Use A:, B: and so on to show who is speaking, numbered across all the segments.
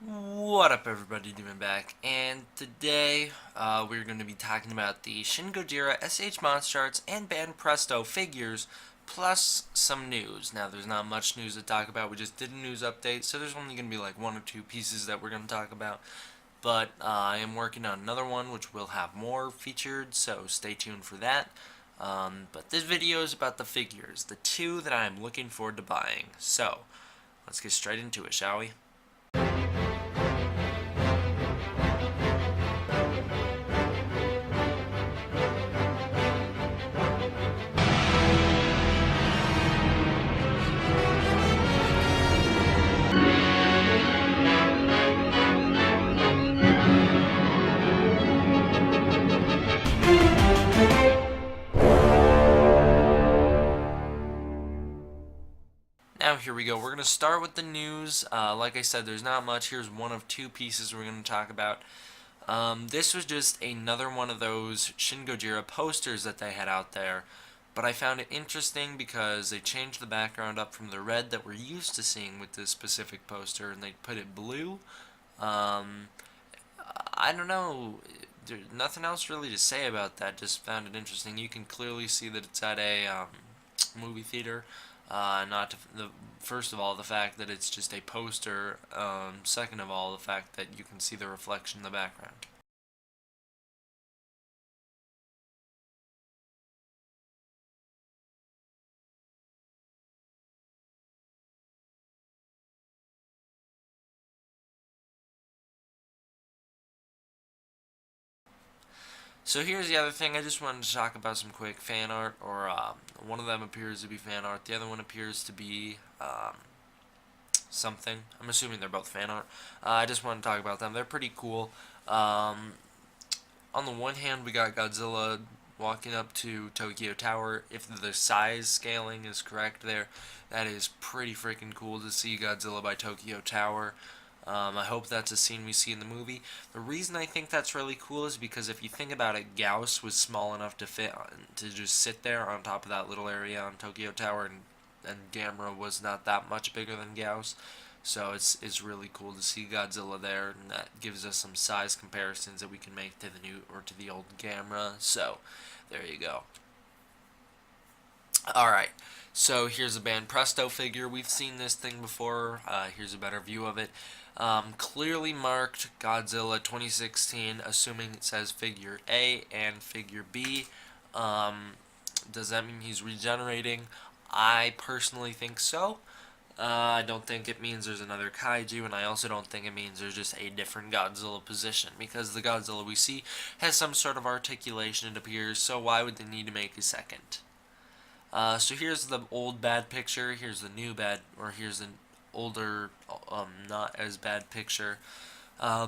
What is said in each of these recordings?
A: What up, everybody? Doing back, and today we're going to be talking about the Shin Gojira Monsterarts and Banpresto figures, plus some news. Now, there's not much news to talk about. We just did a news update, so there's only going to be like one or two pieces that we're going to talk about. But I am working on another one, which will have more featured, so stay tuned for that. But this video is about the figures, the two that I am looking forward to buying. So let's get straight into it, shall we? Now here we go. We're going to start with the news. Like I said, there's not much. Here's one of two pieces we're going to talk about. This was just another one of those Shin Gojira posters that they had out there. But I found it interesting because they changed the background up from the red that we're used to seeing with this specific poster, and they put it blue. Um, I don't know. There's nothing else really to say about that. Just found it interesting. You can clearly see that it's at a movie theater. Not to, the first of all, the fact that it's just a poster. Second of all, the fact that you can see the reflection in the background. So here's the other thing. I just wanted to talk about some quick fan art, or one of them appears to be fan art. The other one appears to be something. I'm assuming they're both fan art. I just want to talk about them. They're pretty cool. On the one hand, we got Godzilla walking up to Tokyo Tower. If the size scaling is correct there, that is pretty freaking cool to see Godzilla by Tokyo Tower. I hope that's a scene we see in the movie. The reason I think that's really cool is because if you think about it, Gauss was small enough to fit to just sit there on top of that little area on Tokyo Tower, and Gamera was not that much bigger than Gauss. So it's really cool to see Godzilla there, and that gives us some size comparisons that we can make to the new or to the old Gamera. So there you go. All right. So here's a Banpresto figure. We've seen this thing before. Here's a better view of it. Clearly marked Godzilla 2016, assuming it says figure A and figure B. Does that mean he's regenerating? I personally think so. I don't think it means there's another kaiju, and I also don't think it means there's just a different Godzilla position, because the Godzilla we see has some sort of articulation, it appears, so why would they need to make a second? So here's the old bad picture, here's the new bad, or here's the older, not as bad picture.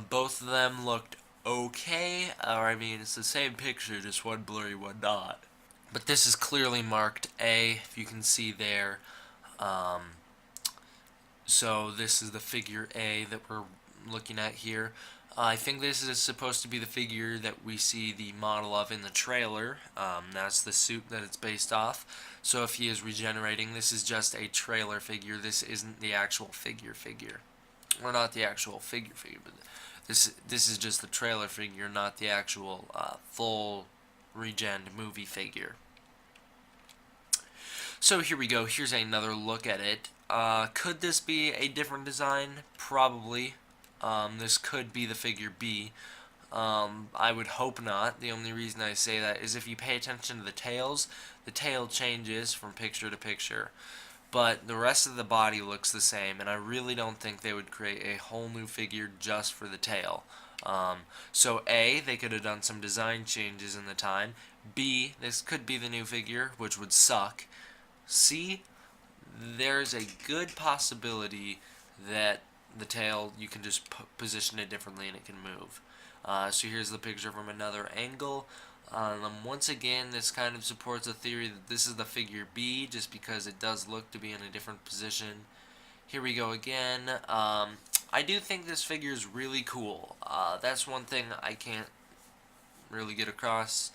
A: Both of them looked okay, or I mean, it's the same picture, just one blurry, one not. But this is clearly marked A, if you can see there. So this is the figure A that we're looking at here. I think this is supposed to be the figure that we see the model of in the trailer. That's the suit that it's based off. So if he is regenerating, this is just a trailer figure. This isn't the actual figure. Or not the actual figure, but this is just the trailer figure, not the actual full regen movie figure. So here we go. Here's another look at it. Could this be a different design? Probably. This could be the figure B. I would hope not. The only reason I say that is if you pay attention to the tails, the tail changes from picture to picture. But the rest of the body looks the same, and I really don't think they would create a whole new figure just for the tail. So A, they could have done some design changes in the time. B, this could be the new figure, which would suck. C, there's a good possibility that the tail, you can just position it differently and it can move. So here's the picture from another angle. Once again, this kind of supports the theory that this is the figure B, just because it does look to be in a different position. Here we go again. I do think this figure is really cool. That's one thing I can't really get across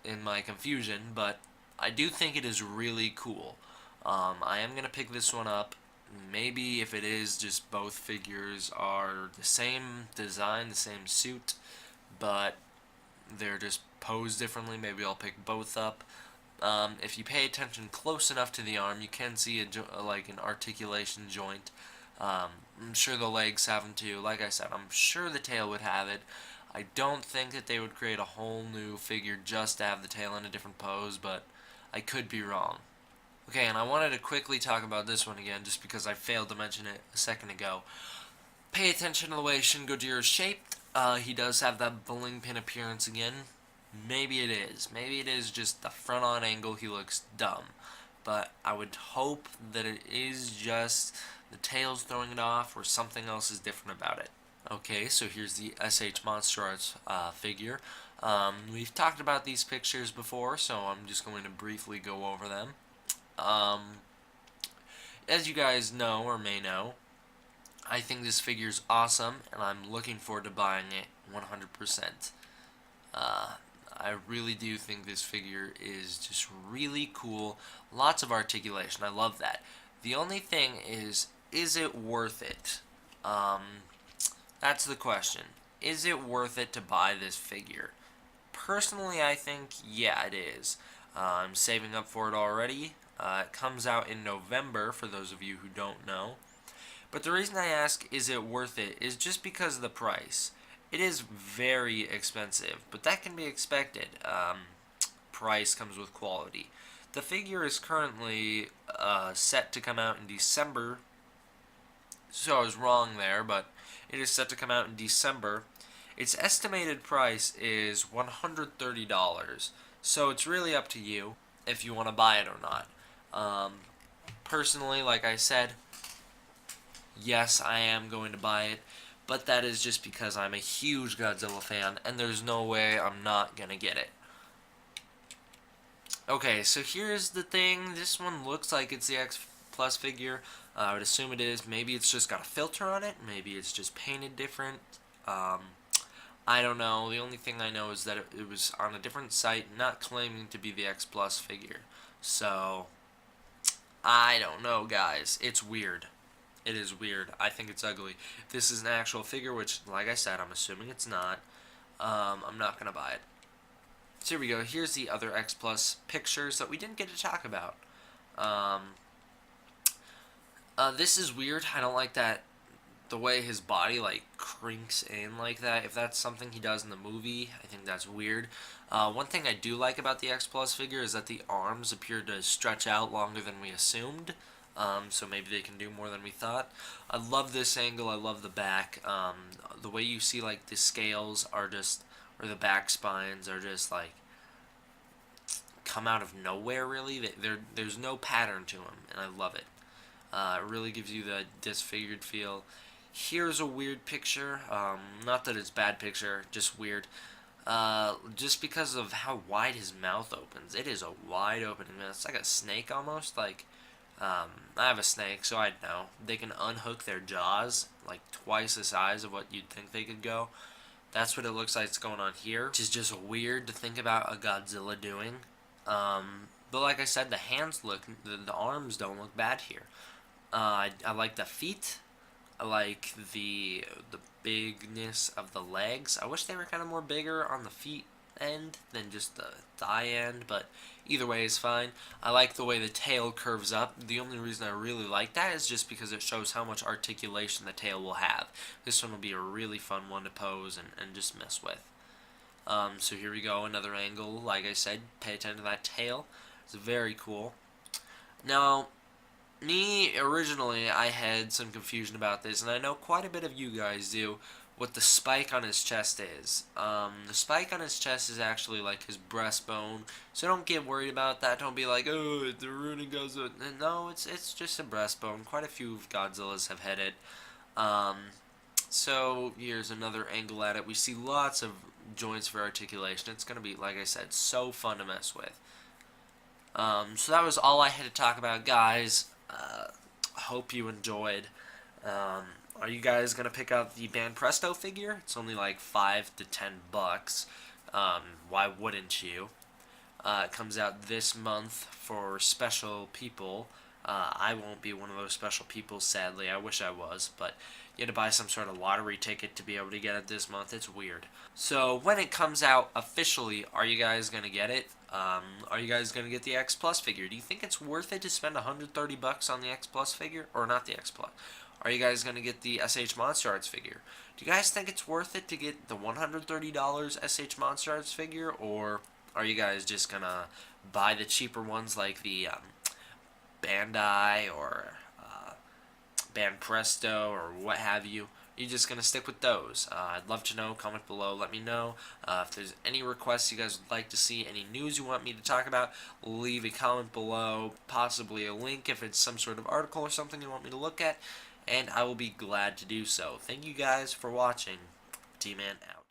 A: in my confusion, but I do think it is really cool. I am going to pick this one up. maybe if it is just both figures are the same design, the same suit, but they're just posed differently, maybe I'll pick both up. If you pay attention close enough to the arm, you can see like an articulation joint. I'm sure the legs have them too. Like I said, I'm sure the tail would have it. I don't think that they would create a whole new figure just to have the tail in a different pose, but I could be wrong. Okay, and I wanted to quickly talk about this one again, just because I failed to mention it a second ago. Pay attention to the way Shin Gojira is shaped. He does have that bowling pin appearance again. Maybe it is. Maybe it is just the front-on angle. He looks dumb. But I would hope that it is just the tail's throwing it off or something else is different about it. Okay, so here's the Monsterarts figure. We've talked about these pictures before, so I'm just going to briefly go over them. As you guys know or may know, I think this figure is awesome, and I'm looking forward to buying it 100%. I really do think this figure is just really cool. Lots of articulation. I love that. The only thing is it worth it? That's the question. Is it worth it to buy this figure? Personally, I think, yeah, it is. I'm saving up for it already. It comes out in November, for those of you who don't know. But the reason I ask, is it worth it, is just because of the price. It is very expensive, but that can be expected. Price comes with quality. The figure is currently set to come out in December, so I was wrong there, but it is set to come out in December. Its estimated price is $130, so it's really up to you if you want to buy it or not. Personally, like I said, yes, I am going to buy it, but that is just because I'm a huge Godzilla fan, and there's no way I'm not going to get it. Okay, so here's the thing. This one looks like it's the Xplus figure. I would assume it is. Maybe it's just got a filter on it. Maybe it's just painted different. I don't know. The only thing I know is that it was on a different site, not claiming to be the Xplus figure. So, I don't know, guys. It's weird. It is weird. I think it's ugly. If this is an actual figure, which, like I said, I'm assuming it's not, I'm not going to buy it. So here we go. Here's the other Xplus pictures that we didn't get to talk about. This is weird. I don't like that, the way his body, like, crinks in like that. If that's something he does in the movie, I think that's weird. One thing I do like about the Xplus figure is that the arms appear to stretch out longer than we assumed. So maybe they can do more than we thought. I love this angle. I love the back. The way you see, like, the scales are just, or the back spines are just, like, come out of nowhere, really. There's no pattern to them, and I love it. It really gives you the disfigured feel. Here's a weird picture. Not that it's a bad picture, just weird. Just because of how wide his mouth opens. It is a wide opening mouth. It's like a snake almost. Like, I have a snake, so I know. They can unhook their jaws like twice the size of what you'd think they could go. That's what it looks like it's going on here, which is just weird to think about a Godzilla doing. But like I said, the hands look, the arms don't look bad here. I like the feet. I like the bigness of the legs. I wish they were kind of more bigger on the feet end than just the thigh end, but either way is fine. I like the way the tail curves up. The only reason I really like that is just because it shows how much articulation the tail will have. This one will be a really fun one to pose and just mess with. So here we go, another angle. Like I said, pay attention to that tail. It's very cool. Now, me, originally, I had some confusion about this, and I know quite a bit of you guys do, what the spike on his chest is. The spike on his chest is actually like his breastbone, so don't get worried about that. Don't be like, oh, the ruining Godzilla. No, it's just a breastbone. Quite a few Godzillas have had it. So here's another angle at it. We see lots of joints for articulation. It's going to be, like I said, so fun to mess with. So that was all I had to talk about, guys. Hope you enjoyed. Are you guys going to pick up the Banpresto figure? It's only like $5 to $10. Why wouldn't you? It comes out this month for special people. I won't be one of those special people, sadly. I wish I was, but you had to buy some sort of lottery ticket to be able to get it this month. It's weird. So when it comes out officially, are you guys gonna get it? Are you guys gonna get the Xplus figure? Do you think it's worth it to spend $130 on the Xplus figure, or not the Xplus? Are you guys gonna get the SH Monsterarts figure? Do you guys think it's worth it to get the $130 SH Monsterarts figure, or are you guys just gonna buy the cheaper ones like the Bandai or Banpresto or what have you? You're just going to stick with those. I'd love to know. Comment below. Let me know. If there's any requests you guys would like to see, any news you want me to talk about, leave a comment below. Possibly a link if it's some sort of article or something you want me to look at. And I will be glad to do so. Thank you guys for watching. T-Man out.